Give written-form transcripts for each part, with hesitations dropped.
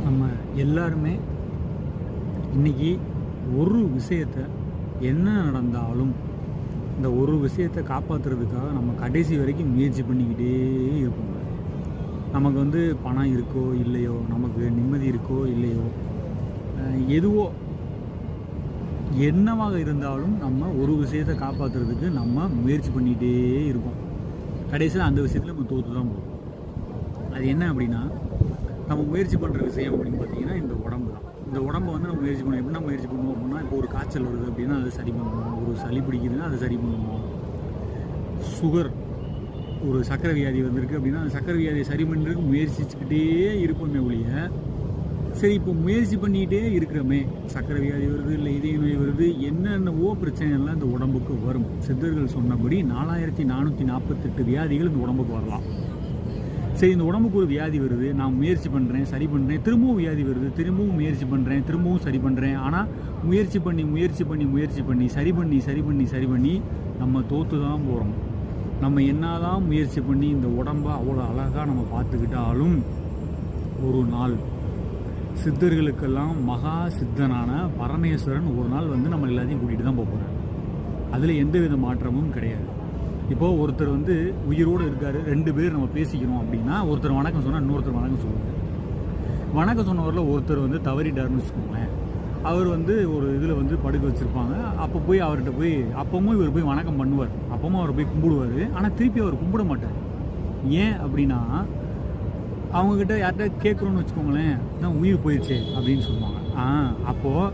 நம்ம எல்லாருமே இன்றைக்கி ஒரு விஷயத்தை என்ன நடந்தாலும் இந்த ஒரு விஷயத்தை காப்பாற்றுறதுக்காக நம்ம கடைசி வரைக்கும் முயற்சி பண்ணிக்கிட்டே இருப்போங்க. நமக்கு பணம் இருக்கோ இல்லையோ, நமக்கு நிம்மதி இருக்கோ இல்லையோ, எதுவோ என்னவாக இருந்தாலும் நம்ம ஒரு விஷயத்தை காப்பாற்றுறதுக்கு நம்ம முயற்சி பண்ணிகிட்டே இருப்போம். கடைசியில் அந்த விஷயத்தில் நம்ம தோற்று தான் போகும். அது என்ன அப்படின்னா, நம்ம முயற்சி பண்ணுற விஷயம் அப்படின்னு பார்த்தீங்கன்னா இந்த உடம்பு தான். இந்த உடம்பை நம்ம முயற்சி பண்ணுவோம். எப்படின்னா முயற்சி பண்ணுவோம் அப்படின்னா, இப்போ ஒரு காய்ச்சல் வருது அப்படின்னா அதை சரி பண்ணுவோம், ஒரு சளி பிடிக்குதுன்னா அதை சரி பண்ணுவோம், சுகர் ஒரு சக்கரை வியாதி வந்திருக்கு அப்படின்னா அந்த சக்கரை வியாதியை சரி பண்ணுறதுக்கு முயற்சிச்சுக்கிட்டே இருப்போமே ஒழிய, சரி இப்போ முயற்சி பண்ணிக்கிட்டே இருக்கிறோமே, சக்கரை வியாதி வருது, இல்லை இதய நோய் வருது, என்னென்னவோ பிரச்சனைகள்லாம் இந்த உடம்புக்கு வரும். சித்தர்கள் சொன்னபடி 4448 வியாதிகள் இந்த உடம்புக்கு வரலாம். சரி, இந்த உடம்புக்கு ஒரு வியாதி வருது, நான் முயற்சி பண்ணுறேன், சரி பண்ணுறேன், திரும்பவும் வியாதி வருது, திரும்பவும் முயற்சி பண்ணுறேன், திரும்பவும் சரி பண்ணுறேன். ஆனால் முயற்சி பண்ணி சரி பண்ணி நம்ம தோற்று தான் போகிறோம். நம்ம என்னதான் முயற்சி பண்ணி இந்த உடம்பை அவ்வளோ அழகாக நம்ம பார்த்துக்கிட்டாலும் ஒரு நாள் சித்தர்களுக்கெல்லாம் மகா சித்தனான பரமேஸ்வரன் ஒரு நாள் நம்ம எல்லாத்தையும் கூட்டிகிட்டு தான் போகிறார். அதில் எந்த வித மாற்றமும் கிடையாது. இப்போது ஒருத்தர் உயிரோடு இருக்கார், 2 பேர் நம்ம பேசிக்கிறோம் அப்படின்னா, ஒருத்தர் வணக்கம் சொன்னால் இன்னொருத்தர் வணக்கம் சொல்லுவார். வணக்கம் சொன்னவரில் ஒருத்தர் தவறிட்டார்னு வச்சுக்கோங்களேன். அவர் ஒரு இதில் படுக்க வச்சுருப்பாங்க. அப்போ போய் அவர்கிட்ட போய் அப்பவும் இவர் போய் வணக்கம் பண்ணுவார், அப்பவும் அவர் போய் கும்பிடுவார். ஆனால் திருப்பி அவர் கும்பிட மாட்டார். ஏன் அப்படின்னா, அவங்கக்கிட்ட யார்கிட்ட கேட்குறோன்னு வச்சுக்கோங்களேன், தான் உயிர் போயிடுச்சு அப்படின்னு சொல்லுவாங்க. அப்போது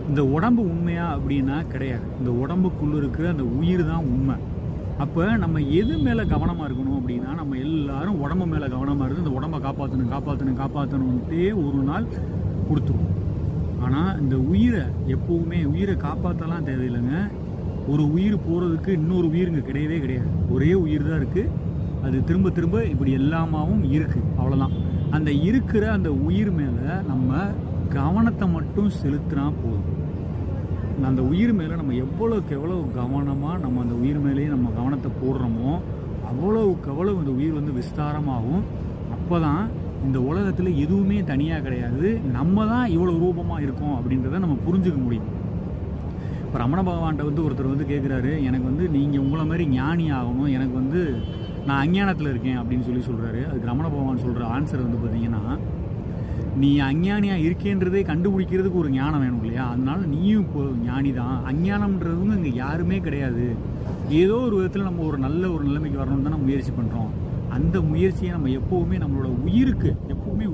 இந்த உடம்பு உண்மையா அப்படின்னா கிடையாது. இந்த உடம்புக்குள்ளே இருக்கிற அந்த உயிர் தான் உண்மை. அப்போ நம்ம எது மேலே கவனமாக இருக்கணும் அப்படின்னா, நம்ம எல்லாரும் உடம்பு மேலே கவனமாக இருந்து இந்த உடம்பை காப்பாற்றணுன்ட்டே ஒரு நாள் கொடுத்துருவோம். ஆனால் இந்த உயிரை எப்போவுமே உயிரை காப்பாற்றலாம் தேவையில்லைங்க. ஒரு உயிர் போகிறதுக்கு இன்னொரு உயிருங்க கிடையவே கிடையாது. ஒரே உயிர் தான் இருக்குது. அது திரும்ப திரும்ப இப்படி எல்லாமாவும் இருக்குது, அவ்வளோதான். அந்த இருக்கிற அந்த உயிர் மேலே நம்ம கவனத்தை மட்டும் செலுத்தினா போதும். அந்த உயிர் மேலே நம்ம எவ்வளோக்கு எவ்வளோ கவனமாக நம்ம அந்த உயிர் மேலேயே நம்ம கவனத்தை போடுறோமோ அவ்வளோவுக்கு அவ்வளோ இந்த உயிர் விஸ்தாரமாகும். அப்போ தான் இந்த உலகத்தில் எதுவுமே தனியாக கிடையாது, நம்ம தான் இவ்வளோ ரூபமாக இருக்கோம் அப்படின்றத நம்ம புரிஞ்சுக்க முடியும். இப்போ ரமண பகவான்கிட்ட ஒருத்தர் கேட்குறாரு, எனக்கு நீங்கள் உங்களை மாதிரி ஞானி ஆகணும், எனக்கு நான் அஞ்ஞானத்தில் இருக்கேன் அப்படின்னு சொல்கிறாரு. அதுக்கு ரமண பகவான் சொல்கிற ஆன்சர் பார்த்தீங்கன்னா, நீ அஞ்ஞானியாக இருக்கேன்றதே கண்டுபிடிக்கிறதுக்கு ஒரு ஞானம் வேணும் இல்லையா? அதனால நீயும் இப்போ ஞானி தான். அஞ்ஞானம்ன்றதுங்க இங்கே யாருமே கிடையாது. ஏதோ ஒரு விதத்தில் நம்ம ஒரு நிலைமைக்கு வரணும்னு தான் நம்ம முயற்சி பண்ணுறோம். அந்த முயற்சியை நம்ம எப்போவுமே நம்மளோட உயிருக்கு எப்போவுமே